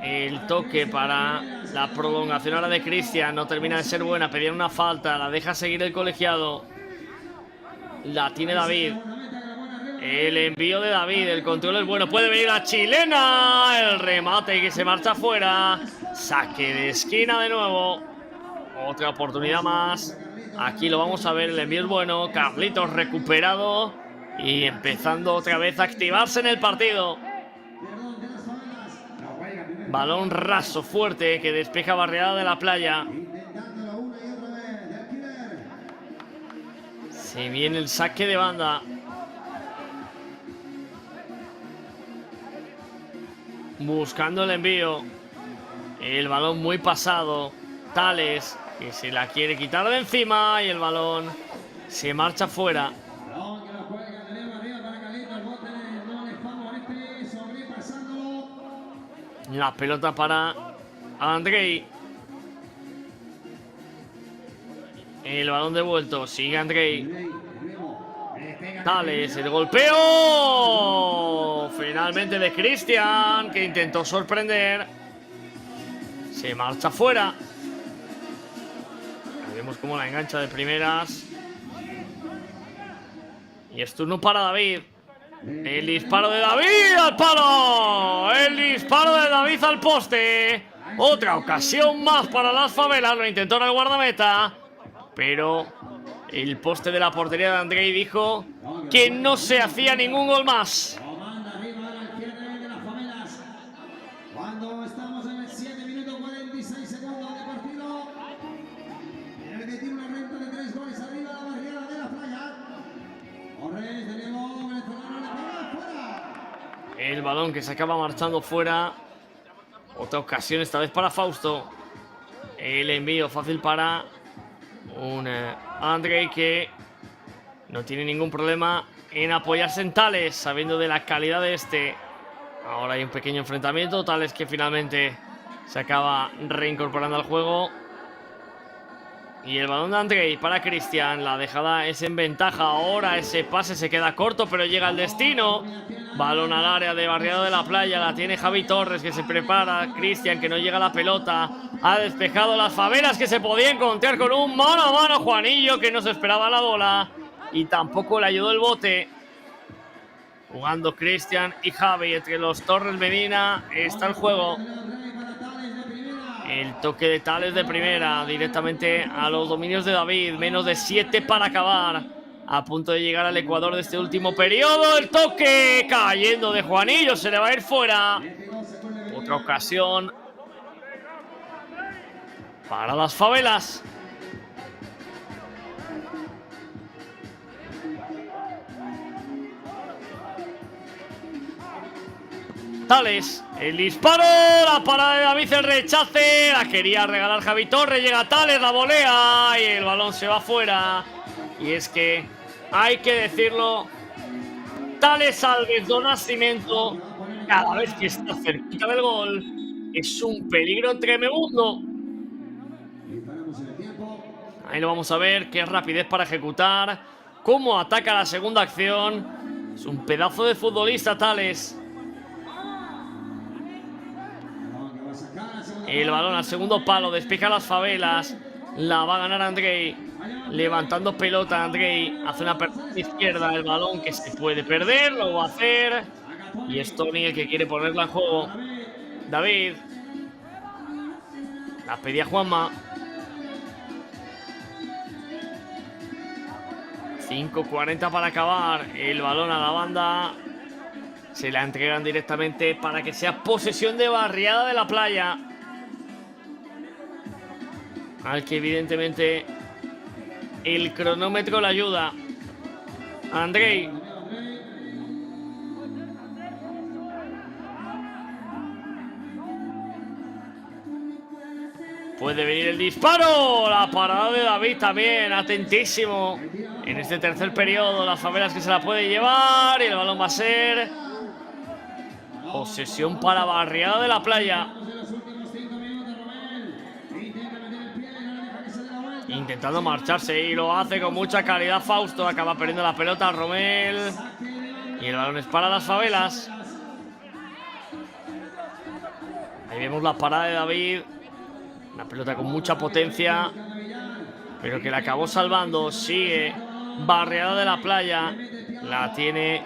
El toque para la prolongación ahora de Cristian no termina de ser buena, pedía una falta, la deja seguir el colegiado. La tiene David. El envío de David, el control es bueno, puede venir la chilena, el remate que se marcha afuera. Saque de esquina de nuevo. Otra oportunidad más. Aquí lo vamos a ver, el envío es bueno. Carlitos recuperado y empezando otra vez a activarse en el partido. Balón raso, fuerte, que despeja Barriada de la Playa. Se viene el saque de banda. Buscando el envío. El balón muy pasado. Tales, que se la quiere quitar de encima y el balón se marcha fuera. La pelota para Andrei. El balón devuelto. Sigue Andrei. Tales, el golpeo. Finalmente de Cristian, que intentó sorprender. Se marcha fuera. Vemos cómo la engancha de primeras. Y es turno para David. El disparo de David al palo. El disparo de David al poste. Otra ocasión más para las favelas. Lo intentó en el guardameta, pero el poste de la portería de Andrei dijo que no se hacía ningún gol más. Cuando estamos en el 7 minutos 46 segundos de partido, en el que tiene una renta de 3 goles arriba la Barriada de la Playa. Torres de nuevo, venezolano, le pega fuera. El balón que se acaba marchando fuera. Otra ocasión, esta vez para Fausto. El envío fácil para un Andrei que no tiene ningún problema en apoyarse en Tales, sabiendo de la calidad de este. Ahora hay un pequeño enfrentamiento. Tales que finalmente se acaba reincorporando al juego. Y el balón de Andrei para Cristian. La dejada es en ventaja ahora. Ese pase se queda corto, pero llega al destino. Balón al área de Barriada de la Playa. La tiene Javi Torres, que se prepara. Cristian, que no llega a la pelota. Ha despejado las favelas, que se podía encontrar con un mano a mano. Juanillo, que no se esperaba la bola. Y tampoco le ayudó el bote. Jugando Cristian y Javi. Entre los Torres Medina está el juego. El toque de Tales de primera, directamente a los dominios de David. Menos de 7 para acabar. A punto de llegar al Ecuador de este último periodo. El toque cayendo de Juanillo. Se le va a ir fuera. Otra ocasión para las favelas. Tales, el disparo, la parada de David, el rechace, la quería regalar Javi Torres, llega Tales, la volea y el balón se va fuera. Y es que hay que decirlo, Tales Alves do Nascimento, cada vez que está cerquita del gol, es un peligro tremendo. Ahí lo vamos a ver, qué rapidez para ejecutar, cómo ataca la segunda acción. Es un pedazo de futbolista Tales. El balón al segundo palo, despeja las favelas. La va a ganar Andrei. Levantando pelota Andrei. Hace una pérdida izquierda. El balón que se puede perder. Lo va a hacer. Y es Tony el que quiere ponerla en juego. David. La pedía Juanma. 5:40 para acabar. El balón a la banda. Se la entregan directamente para que sea posesión de Barriada de la Playa. Al que evidentemente el cronómetro le ayuda. Andrei. Puede venir el disparo. La parada de David también, atentísimo. En este tercer periodo, las favelas que se la puede llevar. Y el balón va a ser posesión para Barriada de la Playa. Intentando marcharse y lo hace con mucha calidad Fausto. Acaba perdiendo la pelota Romel. Y el balón es para las favelas. Ahí vemos la parada de David. Una pelota con mucha potencia, pero que la acabó salvando. Sigue Barriada de la Playa. La tiene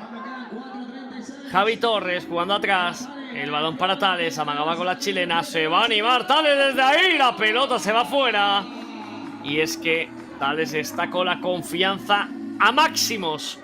Javi Torres jugando atrás. El balón para Tales. Amagaba con la chilena. Se va a animar Tales desde ahí. La pelota se va fuera. Y es que Tales está con la confianza a máximos.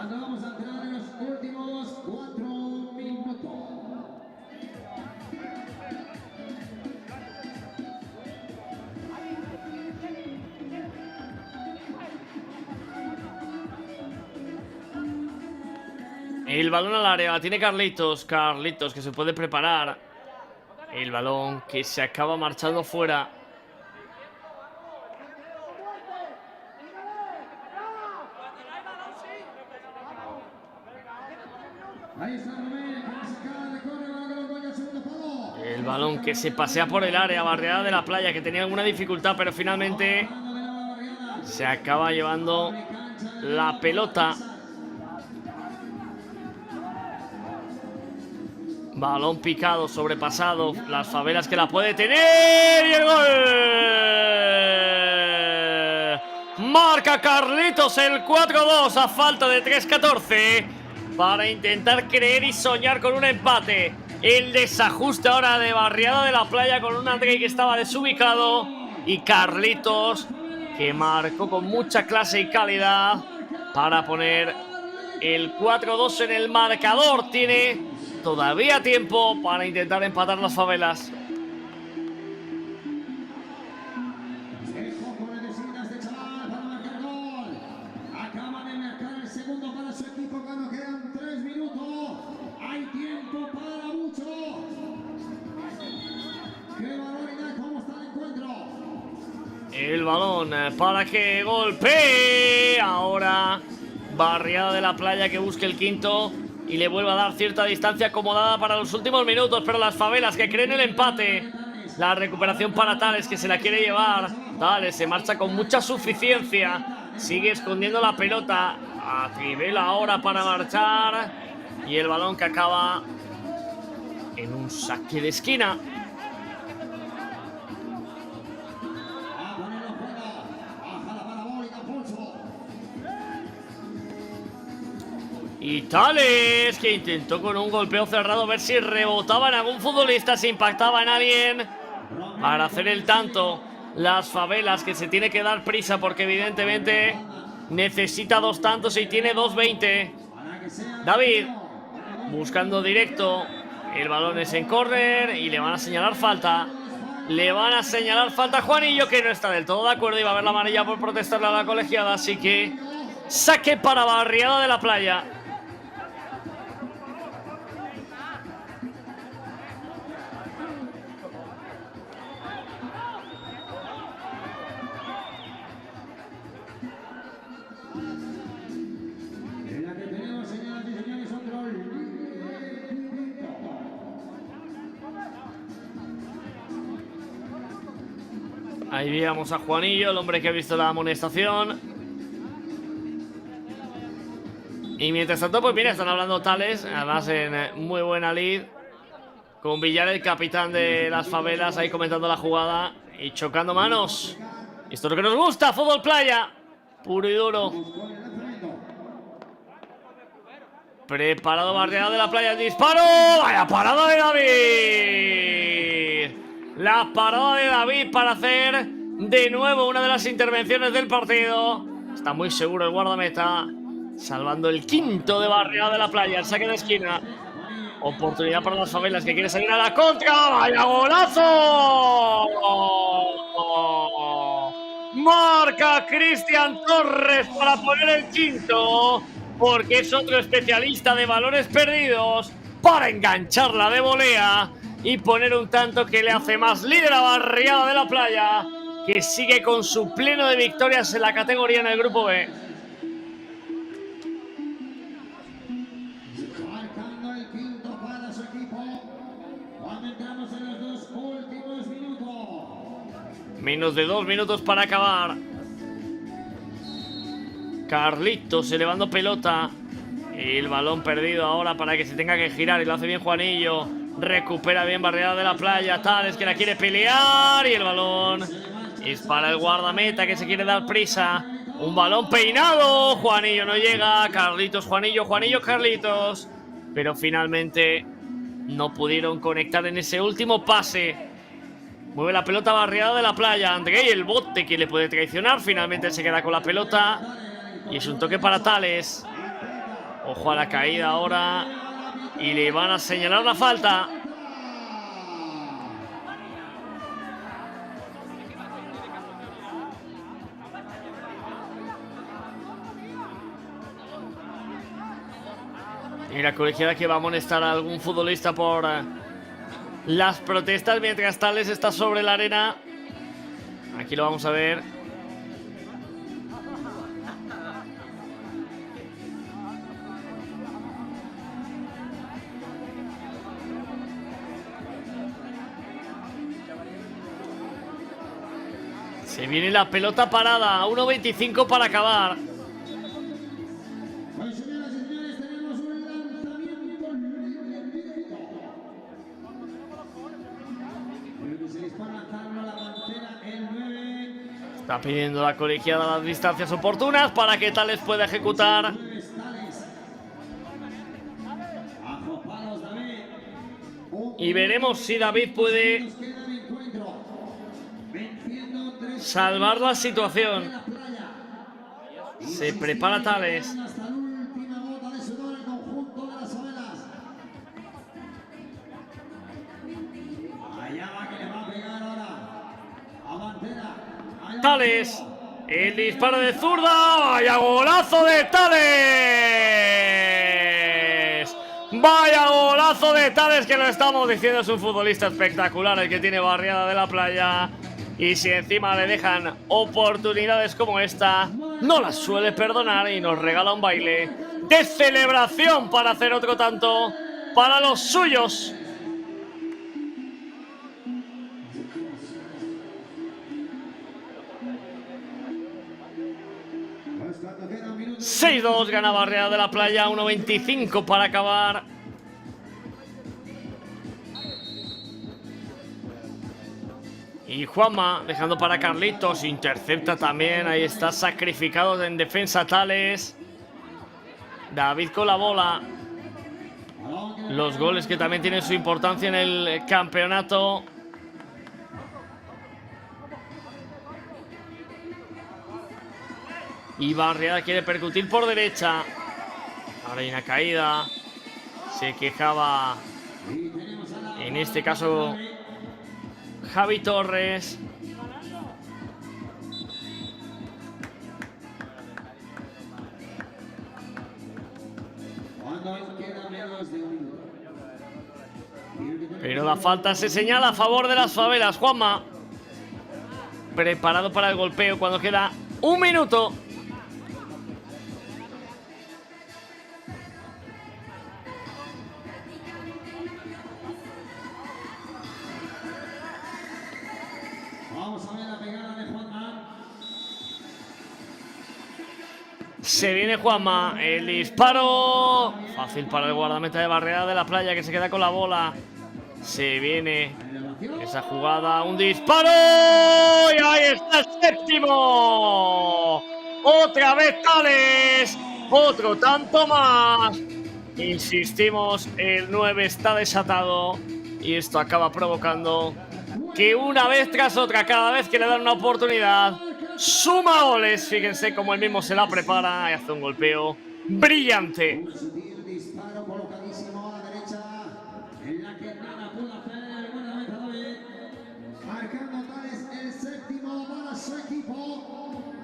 Vamos a entrar en los últimos 4 minutos. El balón al área, la tiene Carlitos. Carlitos que se puede preparar. El balón que se acaba marchando fuera. Ahí está Romel, que va a sacar de córner, balón que lo encuentra al segundo palo. El balón que se pasea por el área. Barriada de la Playa, que tenía alguna dificultad, pero finalmente se acaba llevando la pelota. Balón picado, sobrepasado. Las favelas que la puede tener. ¡Y el gol! Marca Carlitos el 4-2 a falta de 3:14 para intentar creer y soñar con un empate. El desajuste ahora de Barriada de la Playa con un Andrei que estaba desubicado. Y Carlitos que marcó con mucha clase y calidad para poner el 4-2 en el marcador. Tiene todavía tiempo para intentar empatar las favelas. Ojo con necesita este chaval para marcar gol. Acaba de marcar el segundo para su equipo cuando quedan 3 minutos. Hay tiempo para mucho. ¡Qué barbaridad! ¿Cómo está el encuentro? El balón para que golpee. Ahora Barriada de la Playa que busque el quinto y le vuelve a dar cierta distancia acomodada para los últimos minutos. Pero las Favelas que creen el empate. La recuperación para Tales, que se la quiere llevar. Tales se marcha con mucha suficiencia. Sigue escondiendo la pelota. Atribela ahora para marchar. Y el balón que acaba en un saque de esquina. Y Tales, que intentó con un golpeo cerrado ver si rebotaba en algún futbolista, si impactaba en alguien para hacer el tanto. Las Favelas, que se tiene que dar prisa porque evidentemente necesita 2 tantos y tiene 2:20. David buscando directo. El balón es en córner y le van a señalar falta. Le van a señalar falta a Juanillo, que no está del todo de acuerdo y va a ver la amarilla por protestarle a la colegiada. Así que saque para Barriada de la Playa. Ahí veíamos a Juanillo, el hombre que ha visto la amonestación. Y mientras tanto, pues mira, están hablando Tales, además en muy buena lid, con Villar, el capitán de las Favelas, ahí comentando la jugada y chocando manos. Esto es lo que nos gusta, fútbol playa, puro y duro. Preparado Barriada de la Playa, el disparo. ¡Vaya parada de David! La parada de David para hacer de nuevo una de las intervenciones del partido. Está muy seguro el guardameta, salvando el quinto de Barriada de la Playa. El saque de esquina. Oportunidad para las Favelas, que quiere salir a la contra. ¡Vaya golazo! Marca Cristian Torres para poner el quinto, porque es otro especialista de balones perdidos, para engancharla de volea y poner un tanto que le hace más líder a Barriada de la Playa, que sigue con su pleno de victorias en la categoría en el grupo B. Marcando el quinto para su equipo cuando entramos en los 2 últimos minutos. Menos de 2 minutos para acabar. Carlitos elevando pelota. El balón perdido ahora para que se tenga que girar y lo hace bien Juanillo. Recupera bien Barriada de la Playa. Tales, que la quiere pelear y el balón es para el guardameta, que se quiere dar prisa. Un balón peinado. Juanillo no llega. Carlitos, Juanillo, Juanillo, Carlitos. Pero finalmente no pudieron conectar en ese último pase. Mueve la pelota Barriada de la Playa. Andrei, el bote, que le puede traicionar. Finalmente se queda con la pelota. Y es un toque para Tales. Ojo a la caída ahora. Y le van a señalar la falta. Y la colegiada que va a amonestar a algún futbolista por las protestas, mientras Tales está sobre la arena. Aquí lo vamos a ver. Se viene la pelota parada. 1:25 para acabar. Pues señoras y señores, tenemos un lanzamiento directo. Se dispara lanzarlo a la pantera el 9. Está pidiendo la colegiada las distancias oportunas para que Tales pueda ejecutar. Y veremos si David puede salvar la situación. Se prepara Tales. Hasta la última gota de sudor el conjunto de las Favelas. Allá va, que le va a pegar ahora a Pantera. Tales. El disparo de zurda. ¡Vaya golazo de Tales! ¡Vaya golazo de Tales! Que lo estamos diciendo, es un futbolista espectacular el que tiene Barriada de la Playa. Y si encima le dejan oportunidades como esta, no las suele perdonar y nos regala un baile de celebración para hacer otro tanto para los suyos. Pues cuando queda un minuto. 6-2 gana Barriada de la Playa, 1.25 para acabar. Y Juanma dejando para Carlitos, intercepta también, ahí está sacrificado en defensa Tales. David con la bola. Los goles que también tienen su importancia en el campeonato. Y Barriada quiere percutir por derecha. Ahora hay una caída. Se quejaba, en este caso, Javi Torres. Cuando queda menos de un minuto. Pero la falta se señala a favor de las Favelas. Juanma, preparado para el golpeo cuando queda un minuto. Vamos a ver la pegada de Juanma. Se viene Juanma, el disparo. Fácil para el guardameta de Barriada de la Playa, que se queda con la bola. Se viene esa jugada, un disparo. Y ahí está el séptimo. Otra vez Tales. Otro tanto más. Insistimos, el 9 está desatado. Y esto acaba provocando que una vez tras otra, cada vez que le dan una oportunidad, suma goles. Fíjense cómo él mismo se la prepara y hace un golpeo brillante. Un sutil disparo colocadísimo a la derecha. En la que nada pudo hacer el guardameta David. Marcando Tales el séptimo para su equipo.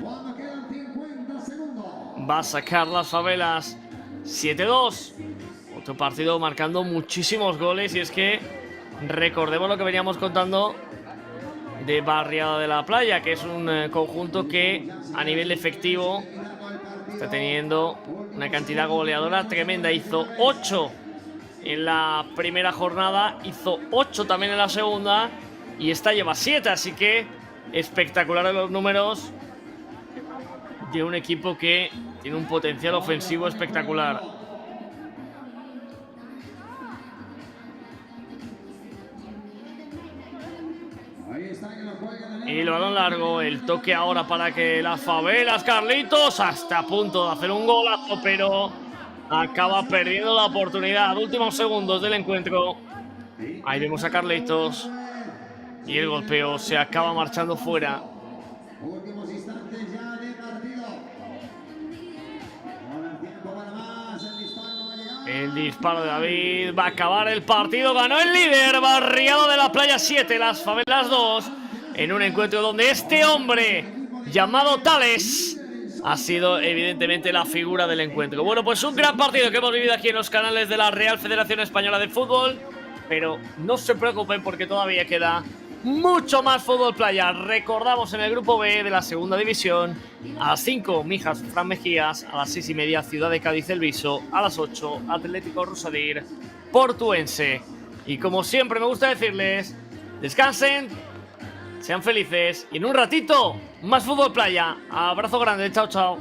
Cuando quedan 50 segundos. Va a sacar las Favelas. 7-2. Otro partido marcando muchísimos goles. Y es que recordemos lo que veníamos contando de Barriada de la Playa, que es un conjunto que a nivel efectivo está teniendo una cantidad goleadora tremenda. Hizo 8 en la primera jornada, hizo 8 también en la segunda y esta lleva 7, así que espectaculares los números de un equipo que tiene un potencial ofensivo espectacular. Y el balón largo, el toque ahora para que las Favelas, Carlitos, hasta a punto de hacer un golazo, pero acaba perdiendo la oportunidad. Últimos segundos del encuentro. Ahí vemos a Carlitos y el golpeo se acaba marchando fuera. Últimos instantes ya de partido. Ahora tiempo para más. El disparo no va a llegar. El disparo de David va a acabar el partido. Ganó el líder, Barriada de la Playa 7, las Favelas 2. En un encuentro donde este hombre llamado Tales ha sido evidentemente la figura del encuentro. Bueno, pues un gran partido que hemos vivido aquí en los canales de la Real Federación Española de Fútbol. Pero no se preocupen porque todavía queda mucho más fútbol playa. Recordamos en el grupo B de la segunda división: a las 5 Mijas Fran Mejías, a las 6:30 Ciudad de Cádiz El Viso, a las 8 Atlético Rosadir Portuense. Y como siempre me gusta decirles, descansen, sean felices y en un ratito más fútbol playa. Abrazo grande, chao chao.